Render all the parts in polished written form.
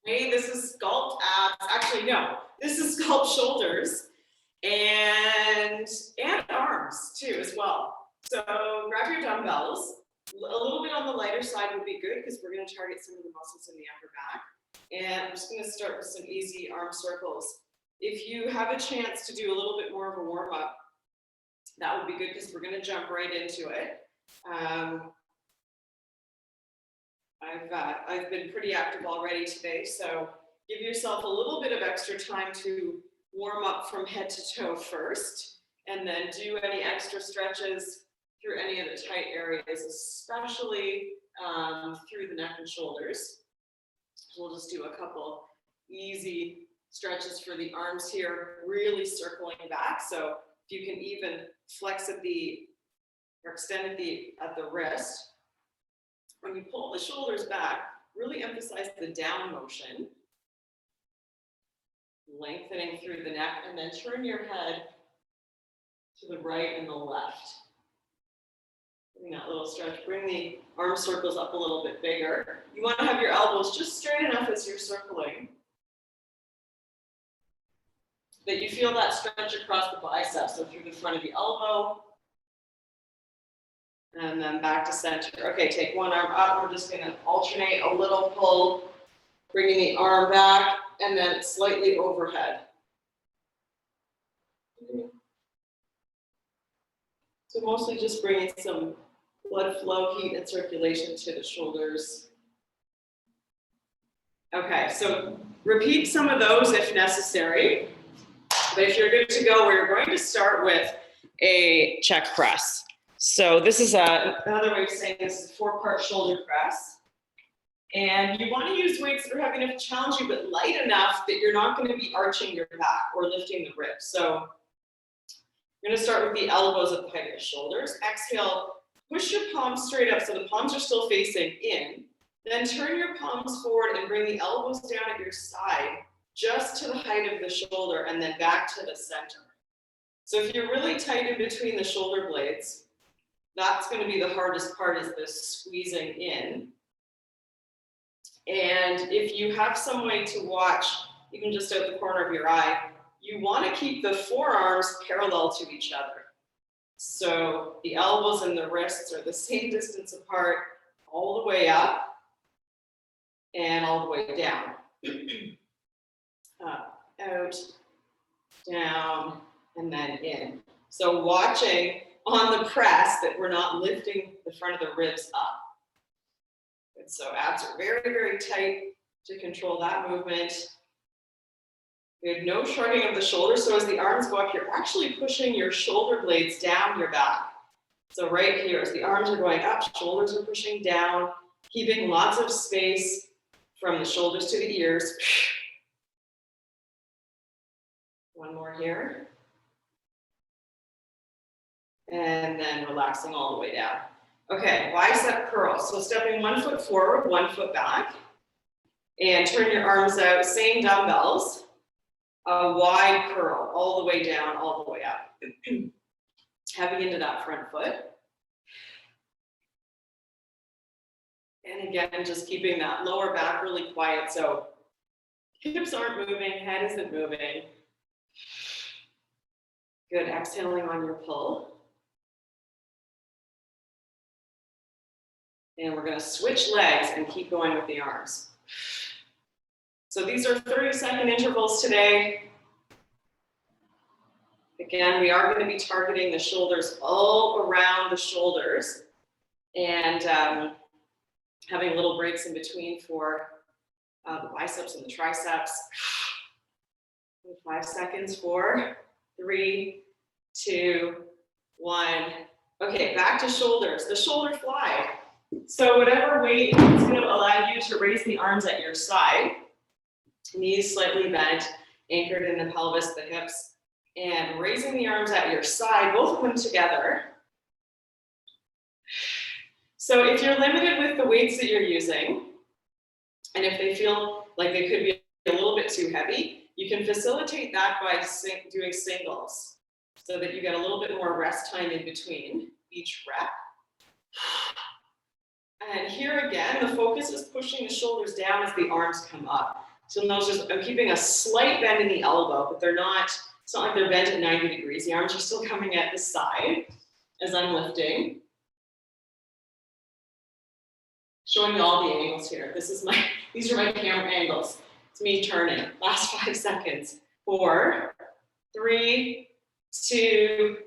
Hey, this is sculpt abs. Actually, no, this is sculpt shoulders and arms too as well. So grab your dumbbells. A little bit on the lighter side would be good because we're going to target some of the muscles in the upper back. And I'm just going to start with some easy arm circles. If you have a chance to do a little bit more of a warm up, that would be good because we're going to jump right into it. I've been pretty active already today, so give yourself a little bit of extra time to warm up from head to toe first, and then do any extra stretches through any of the tight areas, especially through the neck and shoulders. We'll just do a couple easy stretches for the arms here, really circling back. So if you can even flex at or extend at the wrist. When you pull the shoulders back, really emphasize the down motion, lengthening through the neck, and then turn your head to the right and the left. Doing that little stretch, bring the arm circles up a little bit bigger. You want to have your elbows just straight enough as you're circling, that you feel that stretch across the biceps, so through the front of the elbow, and then back to center. Okay, take one arm up. We're just going to alternate a little pull, bringing the arm back, and then slightly overhead. So mostly just bringing some blood flow, heat, and circulation to the shoulders. Okay, so repeat some of those if necessary. But if you're good to go, we're going to start with a check press. So this is another way of saying this is a 4-part shoulder press. And you want to use weights that are heavy enough to challenge you, but light enough that you're not going to be arching your back or lifting the ribs. So you're going to start with the elbows at the height of your shoulders. Exhale, push your palms straight up so the palms are still facing in. Then turn your palms forward and bring the elbows down at your side, just to the height of the shoulder, and then back to the center. So if you're really tight in between the shoulder blades, that's going to be the hardest part, is this squeezing in. And if you have some way to watch, even just out the corner of your eye, you want to keep the forearms parallel to each other. So the elbows and the wrists are the same distance apart all the way up and all the way down. Up, out, down, and then in. So watching on the press that we're not lifting the front of the ribs up. And so abs are very, very tight to control that movement. Good, no shrugging of the shoulders. So as the arms go up, you're actually pushing your shoulder blades down your back. So right here, as the arms are going up, shoulders are pushing down, keeping lots of space from the shoulders to the ears. One more here. And then relaxing all the way down. Okay, bicep curl. So stepping 1 foot forward, 1 foot back. And turn your arms out, same dumbbells. A wide curl, all the way down, all the way up. Heavy into that front foot. And again, just keeping that lower back really quiet. So hips aren't moving, head isn't moving. Good, exhaling on your pull. And we're going to switch legs and keep going with the arms. So these are 30-second intervals today. Again, we are going to be targeting the shoulders all around the shoulders and having little breaks in between for the biceps and the triceps. 5 seconds, 4, 3, 2, 1. Okay, back to shoulders. The shoulder fly. So whatever weight is going to allow you to raise the arms at your side, knees slightly bent, anchored in the pelvis, the hips, and raising the arms at your side, both of them together. So if you're limited with the weights that you're using, and if they feel like they could be a little bit too heavy, you can facilitate that by doing singles so that you get a little bit more rest time in between each rep. And here again, the focus is pushing the shoulders down as the arms come up. So notice I'm keeping a slight bend in the elbow, but they're not, it's not like they're bent at 90 degrees. The arms are still coming at the side as I'm lifting. Showing you all the angles here. These are my camera angles. It's me turning. Last 5 seconds. 4, 3, 2,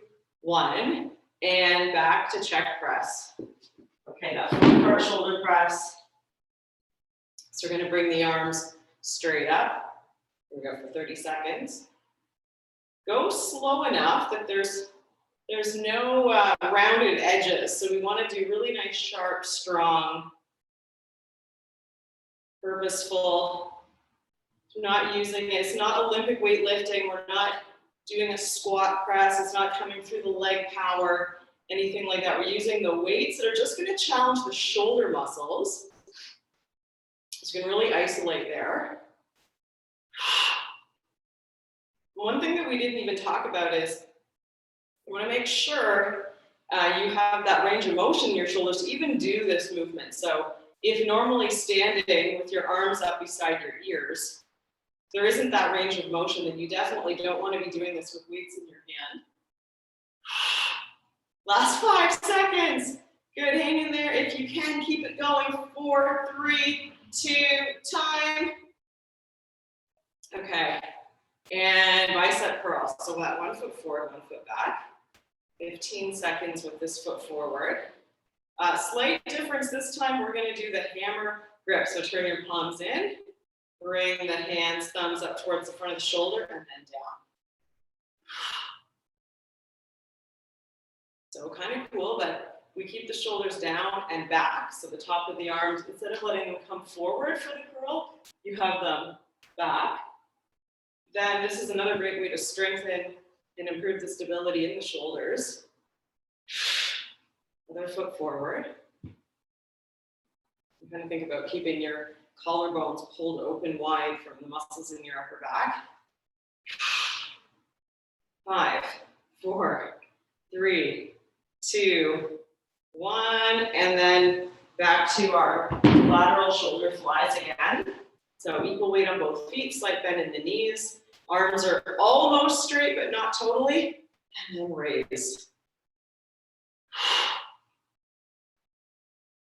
1, and back to check press. Okay, that front part shoulder press. So we're going to bring the arms straight up. We go for 30 seconds. Go slow enough that there's no rounded edges. So we want to do really nice, sharp, strong, purposeful. Not using it. It's not Olympic weightlifting. We're not doing a squat press. It's not coming through the leg power, anything like that. We're using the weights that are just going to challenge the shoulder muscles. So you can really isolate there. One thing that we didn't even talk about is you want to make sure you have that range of motion in your shoulders to even do this movement. So if normally standing with your arms up beside your ears, there isn't that range of motion, then you definitely don't want to be doing this with weights in your hand. Last 5 seconds. Good, hang in there. If you can, keep it going. 4, 3, 2, time. Okay, and bicep curls. So that 1 foot forward, 1 foot back. 15 seconds with this foot forward. Slight difference this time, we're going to do the hammer grip. So turn your palms in. Bring the hands, thumbs up towards the front of the shoulder and then down. So kind of cool that we keep the shoulders down and back. So the top of the arms, instead of letting them come forward for the curl, you have them back. Then this is another great way to strengthen and improve the stability in the shoulders. Other foot forward. You kind of think about keeping your collarbones pulled open wide from the muscles in your upper back. 5, 4, 3, 2, 1, and then back to our lateral shoulder flies again. So equal weight on both feet, slight bend in the knees. Arms are almost straight, but not totally. And then raise.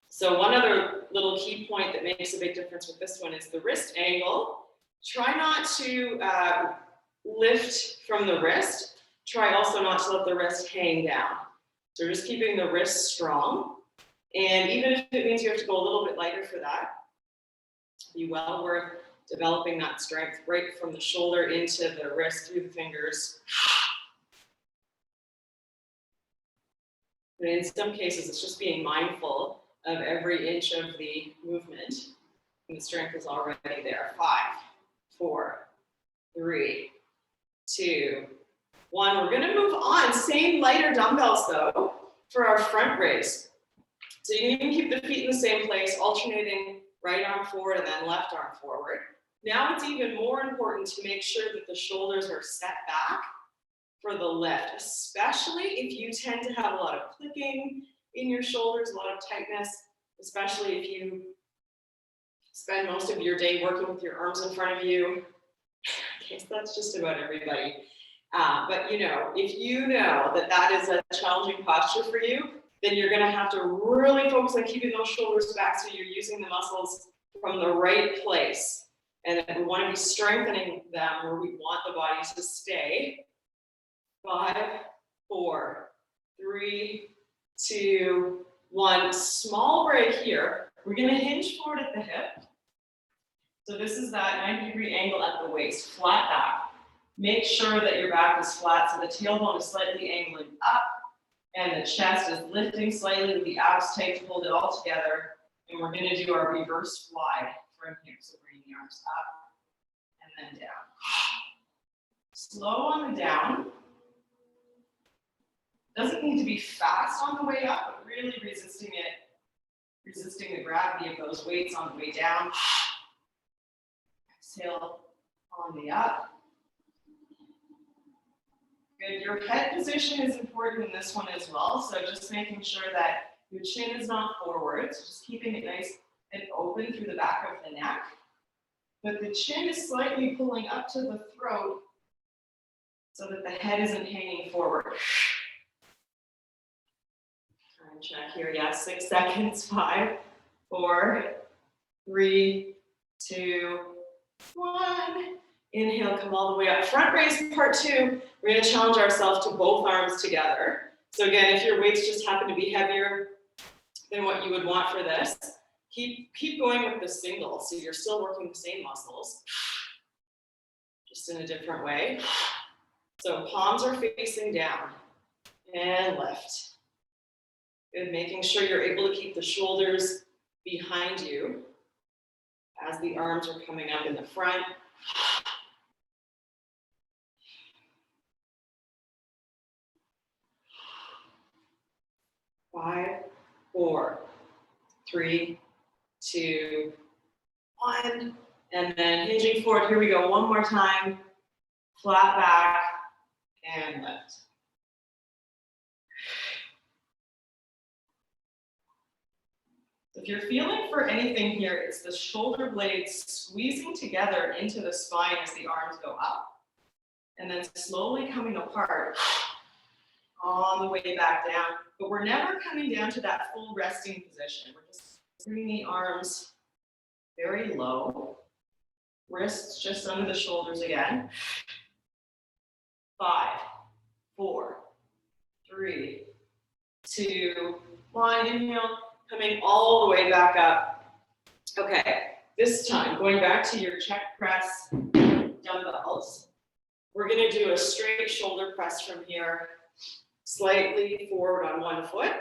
So one other little key point that makes a big difference with this one is the wrist angle. Try not to lift from the wrist. Try also not to let the wrist hang down. So we're just keeping the wrist strong. And even if it means you have to go a little bit lighter for that, be well worth developing that strength right from the shoulder into the wrist through the fingers. But in some cases, it's just being mindful of every inch of the movement, and the strength is already there. 5, 4, 3, 2, 1. We're gonna move on. Same lighter dumbbells though for our front raise. So you can even keep the feet in the same place, alternating right arm forward and then left arm forward. Now it's even more important to make sure that the shoulders are set back for the lift, especially if you tend to have a lot of clicking in your shoulders, a lot of tightness, especially if you spend most of your day working with your arms in front of you. Okay, so that's just about everybody. But you know, if you know that that is a challenging posture for you, then you're gonna have to really focus on keeping those shoulders back so you're using the muscles from the right place. And we wanna be strengthening them where we want the body to stay. 5, 4, 3, 2, 1. Small break here. We're going to hinge forward at the hip. So this is that 90-degree angle at the waist, flat back. Make sure that your back is flat so the tailbone is slightly angling up and the chest is lifting slightly with the abs tight to hold it all together. And we're going to do our reverse fly from here. So bring the arms up and then down. Slow on the down. Doesn't need to be fast on the way up, but really resisting the gravity of those weights on the way down. Exhale on the up. Good, your head position is important in this one as well, so just making sure that your chin is not forward, so just keeping it nice and open through the back of the neck. but the chin is slightly pulling up to the throat so that the head isn't hanging forward. Time check here, yes, 6 seconds, 5, 4, 3, 2, 1. Inhale, come all the way up. Front raise part 2. We're going to challenge ourselves to both arms together. So again, if your weights just happen to be heavier than what you would want for this, keep going with the single. So you're still working the same muscles, just in a different way. So palms are facing down and lift. Good, making sure you're able to keep the shoulders behind you as the arms are coming up in the front. 5, 4, 3, 2, 1. And then hinging forward. Here we go. One more time. Flat back and lift. If you're feeling for anything here, it's the shoulder blades squeezing together into the spine as the arms go up, and then slowly coming apart on the way back down. But we're never coming down to that full resting position. We're just bringing the arms very low, wrists just under the shoulders again. 5, 4, 3, 2, 1. Inhale, coming all the way back up. Okay, this time, going back to your check press dumbbells, we're gonna do a straight shoulder press from here, slightly forward on one foot,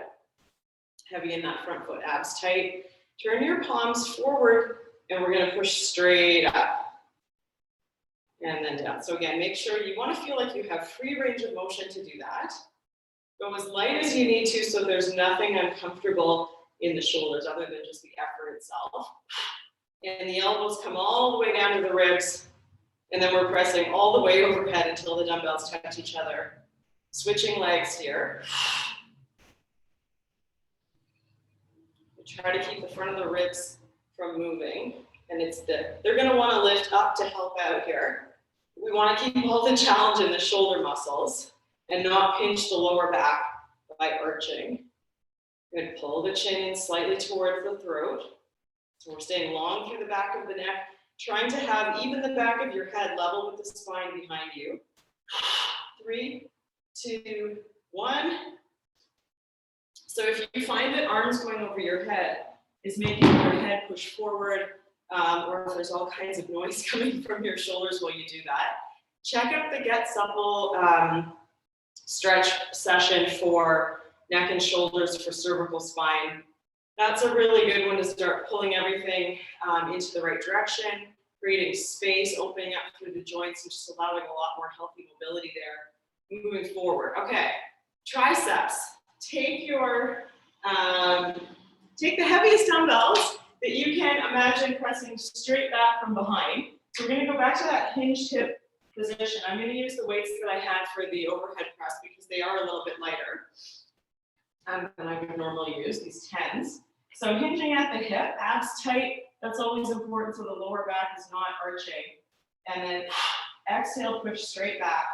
heavy in that front foot, abs tight. Turn your palms forward, and we're gonna push straight up and then down. So again, make sure you wanna feel like you have free range of motion to do that. Go as light as you need to so there's nothing uncomfortable in the shoulders other than just the effort itself. And the elbows come all the way down to the ribs, and then we're pressing all the way overhead until the dumbbells touch each other. Switching legs here. We try to keep the front of the ribs from moving, and they're gonna wanna lift up to help out here. We wanna keep all the challenge in the shoulder muscles and not pinch the lower back by arching. Good, pull the chin in slightly towards the throat. So we're staying long through the back of the neck, trying to have even the back of your head level with the spine behind you. 3, 2, 1. So if you find that arms going over your head is making your head push forward, or if there's all kinds of noise coming from your shoulders while you do that, check out the Get Supple stretch session for neck and shoulders for cervical spine. That's a really good one to start pulling everything into the right direction, creating space, opening up through the joints, and just allowing a lot more healthy mobility there moving forward. Okay, triceps. Take the heaviest dumbbells that you can imagine pressing straight back from behind. So we're gonna go back to that hinged hip position. I'm gonna use the weights that I had for the overhead press because they are a little bit lighter than I would normally use, these 10s. So hinging at the hip, abs tight, that's always important so the lower back is not arching. And then exhale, push straight back.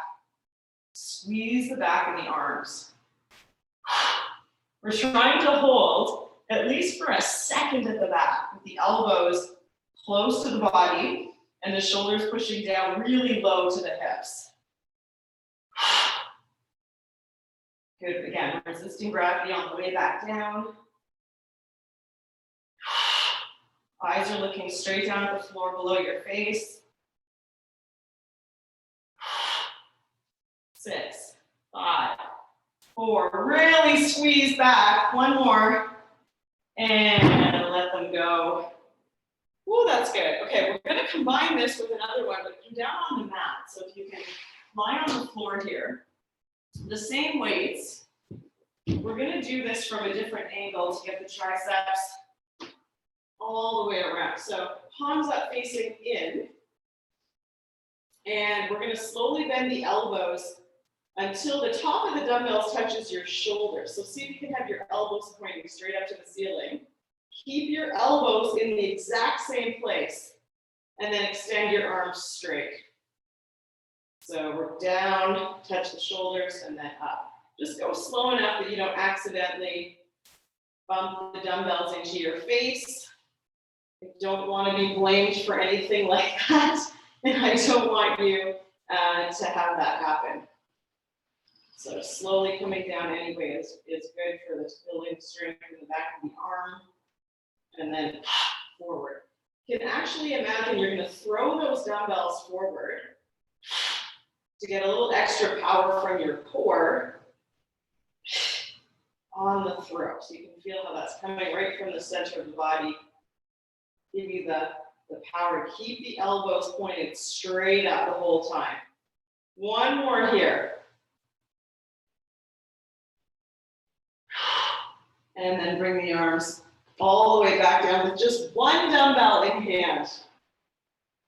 Squeeze the back of the arms. We're trying to hold at least for a second at the back with the elbows close to the body and the shoulders pushing down really low to the hips. Good, again, resisting gravity on the way back down. Eyes are looking straight down at the floor below your face. 6, 5, 4, really squeeze back. One more, and let them go. Ooh, that's good. Okay, we're gonna combine this with another one, but come down on the mat. So if you can lie on the floor here, the same weights. We're gonna do this from a different angle to get the triceps all the way around. So palms up facing in, and we're gonna slowly bend the elbows until the top of the dumbbells touches your shoulders. So see if you can have your elbows pointing straight up to the ceiling. Keep your elbows in the exact same place and then extend your arms straight. So we're down, touch the shoulders, and then up. Just go slow enough that you don't accidentally bump the dumbbells into your face. I don't want to be blamed for anything like that, and I don't want you to have that happen. So slowly coming down anyway is good for this building strength in the back of the arm, and then forward. You can actually imagine you're going to throw those dumbbells forward to get a little extra power from your core on the throw. So you can feel how that's coming right from the center of the body. Give you the power. Keep the elbows pointed straight up the whole time. One more here. And then bring the arms all the way back down with just one dumbbell in hand.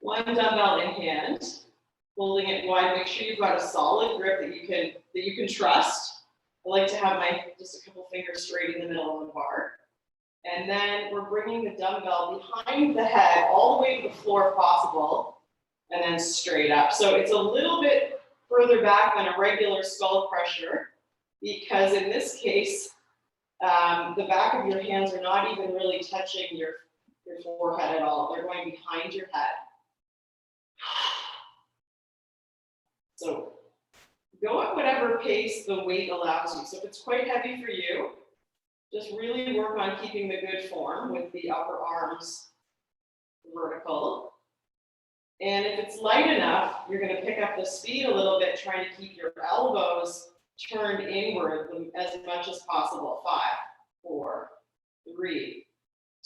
One dumbbell in hand. Holding it wide. Make sure you've got a solid grip that you can trust. I like to have just a couple fingers straight in the middle of the bar. And then we're bringing the dumbbell behind the head all the way to the floor if possible, and then straight up. So it's a little bit further back than a regular skull crusher, because in this case, the back of your hands are not even really touching your forehead at all. They're going behind your head. So go at whatever pace the weight allows you. So if it's quite heavy for you, just really work on keeping the good form with the upper arms vertical. And if it's light enough, you're going to pick up the speed a little bit, trying to keep your elbows turned inward as much as possible. 5, 4, 3,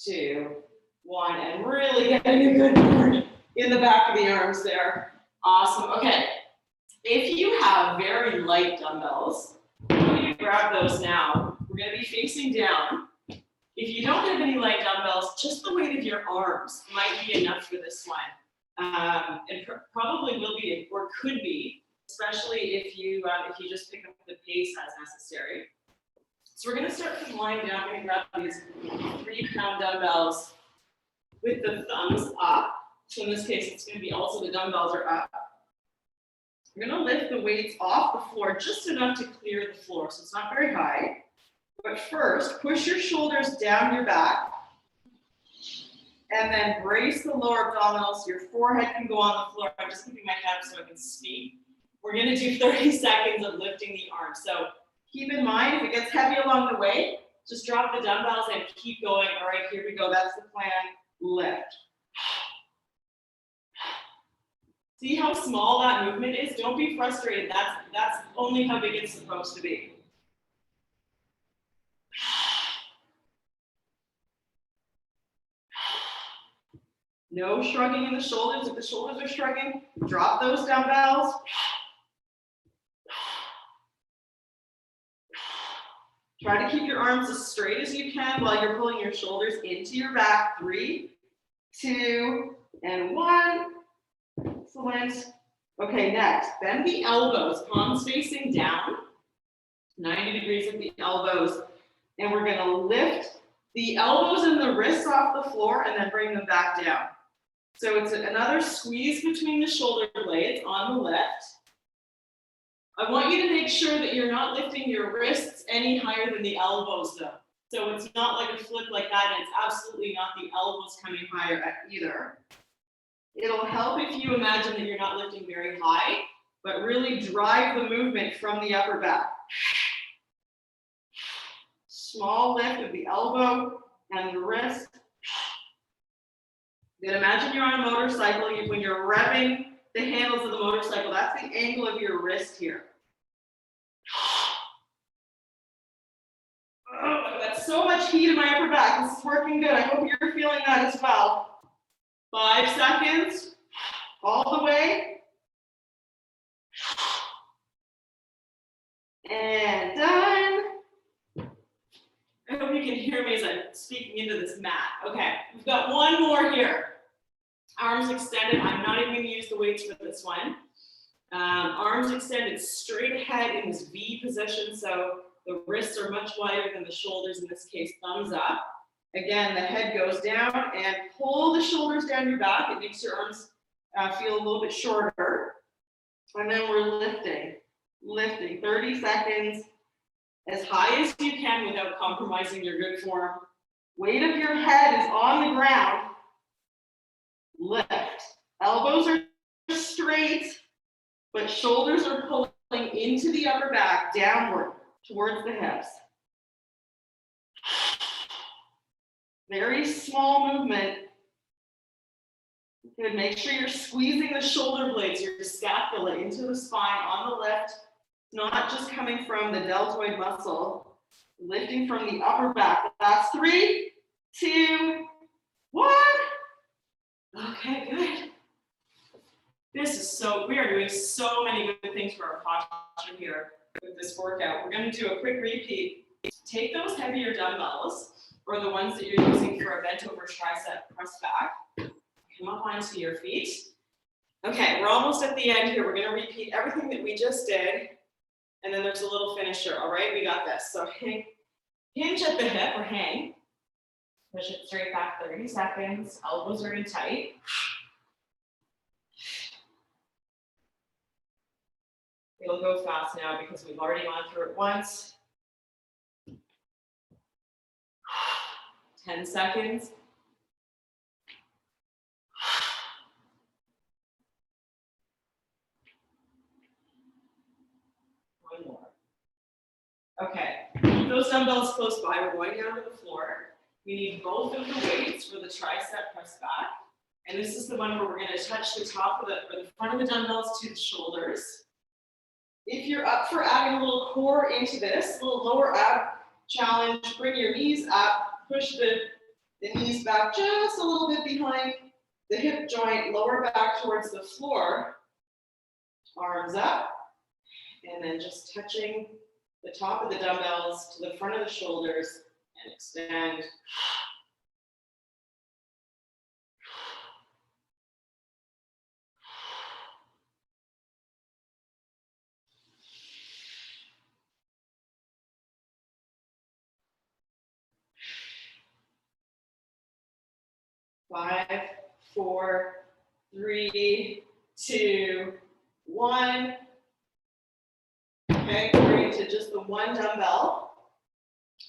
2, 1, and really getting a good burn in the back of the arms there. Awesome. Okay. If you have very light dumbbells, I'm going to grab those now. We're going to be facing down. If you don't have any light dumbbells, just the weight of your arms might be enough for this one. And probably will be, or could be, especially if you just pick up the pace as necessary. So we're going to start from lying down. I'm going to grab these 3-pound dumbbells with the thumbs up. So in this case, it's going to be also the dumbbells are up. We're going to lift the weights off the floor just enough to clear the floor, so it's not very high. But first, push your shoulders down your back, and then brace the lower abdominals. Your forehead can go on the floor. I'm just keeping my hand up so I can speak. We're going to do 30 seconds of lifting the arms. So keep in mind, if it gets heavy along the way, just drop the dumbbells and keep going. All right, here we go. That's the plan. Lift. See how small that movement is? Don't be frustrated. That's only how big it's supposed to be. No shrugging in the shoulders. If the shoulders are shrugging, drop those dumbbells. Try to keep your arms as straight as you can while you're pulling your shoulders into your back. 3, 2, and 1. Excellent. Okay, next, bend the elbows, palms facing down, 90 degrees with the elbows, and we're going to lift the elbows and the wrists off the floor and then bring them back down. So it's another squeeze between the shoulder blades on the lift. I want you to make sure that you're not lifting your wrists any higher than the elbows though. So it's not like a flip like that, and it's absolutely not the elbows coming higher either. It'll help if you imagine that you're not lifting very high, but really drive the movement from the upper back. Small lift of the elbow and the wrist. Then imagine you're on a motorcycle. When you're revving the handles of the motorcycle, that's the angle of your wrist here. Oh, I've got so much heat in my upper back. This is working good. I hope you're feeling that as well. 5 seconds, all the way. And done. I hope you can hear me as I'm speaking into this mat. Okay, we've got one more here. Arms extended. I'm not even going to use the weights for this one. Arms extended straight ahead in this V position. So the wrists are much wider than the shoulders in this case, thumbs up. Again, the head goes down and pull the shoulders down your back. It makes your arms feel a little bit shorter. And then we're lifting 30 seconds as high as you can without compromising your good form. Weight of your head is on the ground. Lift. Elbows are straight, but shoulders are pulling into the upper back, downward, towards the hips. Very small movement. Good. Make sure you're squeezing the shoulder blades, your scapula into the spine on the lift, not just coming from the deltoid muscle, lifting from the upper back. That's 3, 2, 1. Okay, good. We are doing so many good things for our posture here with this workout. We're going to do a quick repeat. Take those heavier dumbbells, or the ones that you're using for a bent over tricep press back. Come up onto your feet. Okay, we're almost at the end here. We're going to repeat everything that we just did, and then there's a little finisher. All right, we got this. So hinge at the hip, or hang. Push it straight back 30 seconds. Elbows are in tight. It'll go fast now because we've already gone through it once. 10 seconds. One more. Okay, keep those dumbbells close by. We're going down to the floor. We need both of the weights for the tricep press back. And this is the one where we're going to touch the top of or the front of the dumbbells to the shoulders. If you're up for adding a little core into this, a little lower ab challenge, bring your knees up, push the knees back just a little bit behind the hip joint, lower back towards the floor, arms up, and then just touching the top of the dumbbells to the front of the shoulders and extend. Five, 4, 3, 2, 1. Okay, we're into just the one dumbbell.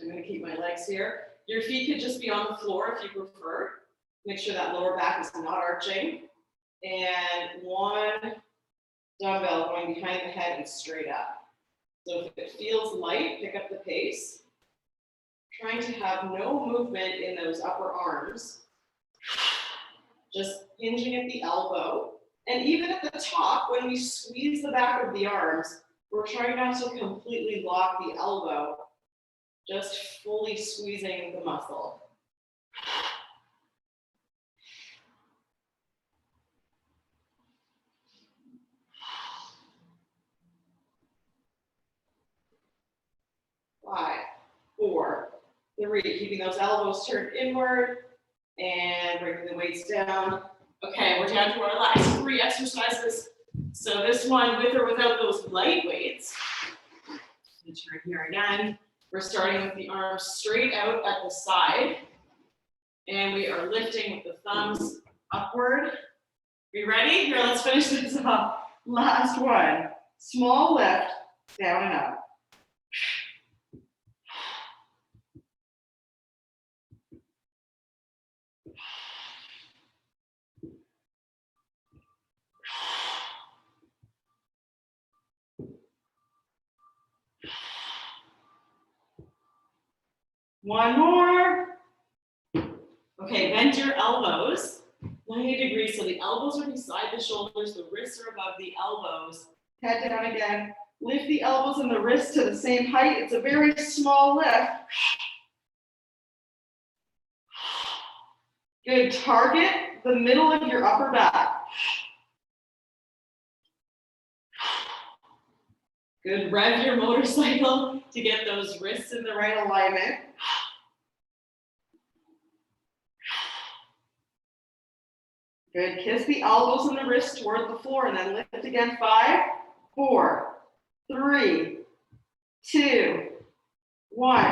I'm going to keep my legs here. Your feet could just be on the floor if you prefer. Make sure that lower back is not arching. And one dumbbell going behind the head and straight up. So if it feels light, pick up the pace. Trying to have no movement in those upper arms. Just hinging at the elbow. And even at the top, when we squeeze the back of the arms, we're trying not to completely lock the elbow, just fully squeezing the muscle. Five, 4, 3, keeping those elbows turned inward and bringing the weights down. Okay, we're down to our last 3 exercises. So this one, with or without those light weights. Turn here again. We're starting with the arms straight out at the side. And we are lifting with the thumbs upward. We ready? Here, let's finish this off. Last one. Small lift, down and up. One more. Okay, bend your elbows 90 degrees. So the elbows are beside the shoulders, the wrists are above the elbows. Head down again. Lift the elbows and the wrists to the same height. It's a very small lift. Good. Target the middle of your upper back. Good. Rev your motorcycle to get those wrists in the right alignment. Good. Kiss the elbows and the wrists toward the floor and then lift again. 5, 4, 3, 2, 1.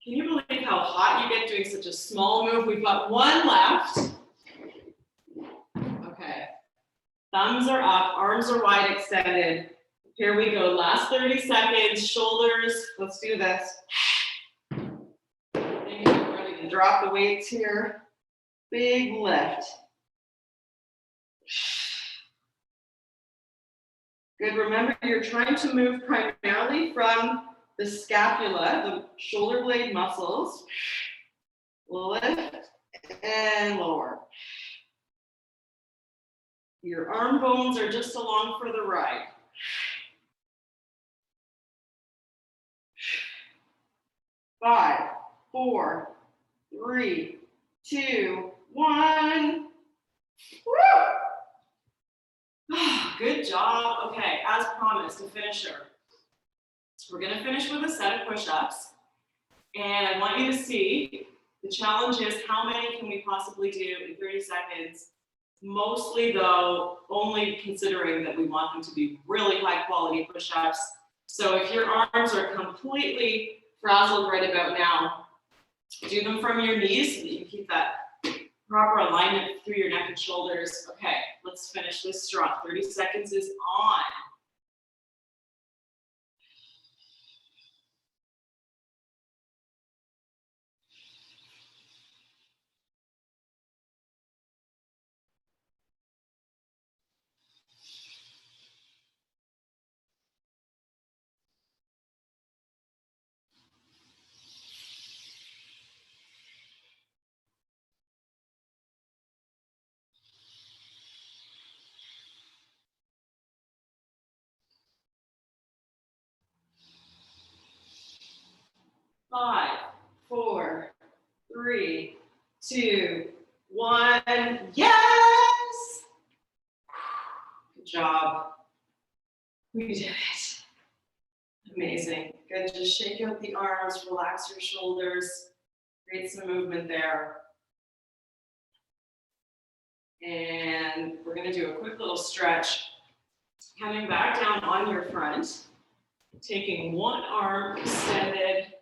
Can you believe how hot you get doing such a small move. We've got one left. Okay. Thumbs are up, arms are wide extended. Here we go. Last 30 seconds, shoulders. Let's do this. Maybe we're ready to drop the weights here. Big lift. Good. Remember, you're trying to move primarily from the scapula, the shoulder blade muscles. Lift and lower. Your arm bones are just along for the ride. Five, four, three, two, one. Woo! Good job. Okay, as promised, a finisher. We're going to finish with a set of push-ups. And I want you to see, the challenge is how many can we possibly do in 30 seconds? Mostly, though, only considering that we want them to be really high-quality push-ups. So if your arms are completely frazzled right about now, do them from your knees so that you keep that proper alignment through your neck and shoulders. Okay, let's finish this strong. 30 seconds is on. Five, four, three, two, one. Yes! Good job. We did it. Amazing. Good. Just shake out the arms, relax your shoulders, create some movement there. And we're going to do a quick little stretch. Coming back down on your front, taking one arm extended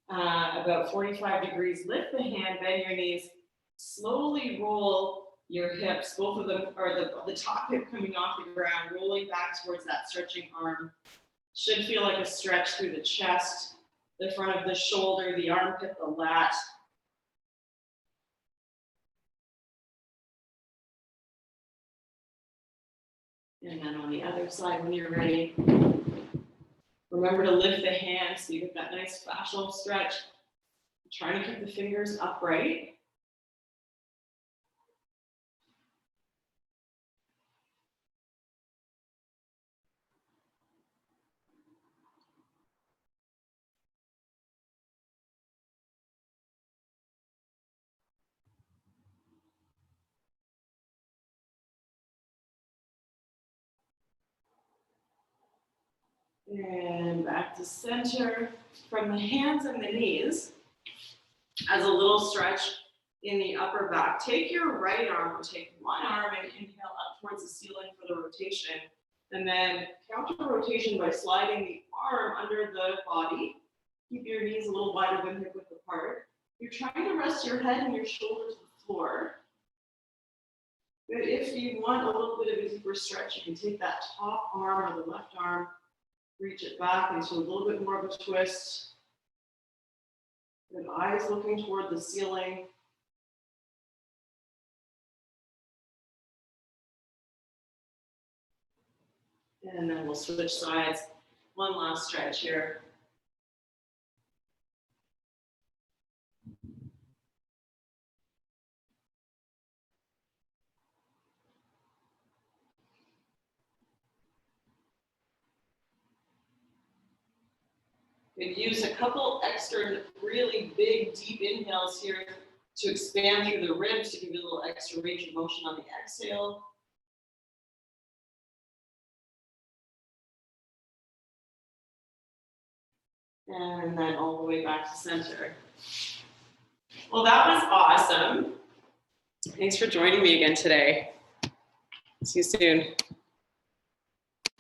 about 45 degrees. Lift the hand, bend your knees. Slowly roll your hips. Both of them are the top hip coming off the ground, rolling back towards that stretching arm. Should feel like a stretch through the chest, the front of the shoulder, the armpit, the lat. And then on the other side, when you're ready, remember to lift the hands so you get that nice fascial stretch. Trying to keep the fingers upright. And back to center. From the hands and the knees, as a little stretch in the upper back, take your right arm or take one arm and inhale up towards the ceiling for the rotation. And then counter rotation by sliding the arm under the body. Keep your knees a little wider than hip width apart. You're trying to rest your head and your shoulders to the floor. But if you want a little bit of a deeper stretch, you can take that top arm or the left arm, reach it back into a little bit more of a twist. And eyes looking toward the ceiling. And then we'll switch sides. One last stretch here. We've used a couple extra really big, deep inhales here to expand through the ribs to give you a little extra range of motion on the exhale. And then all the way back to center. Well, that was awesome. Thanks for joining me again today. See you soon.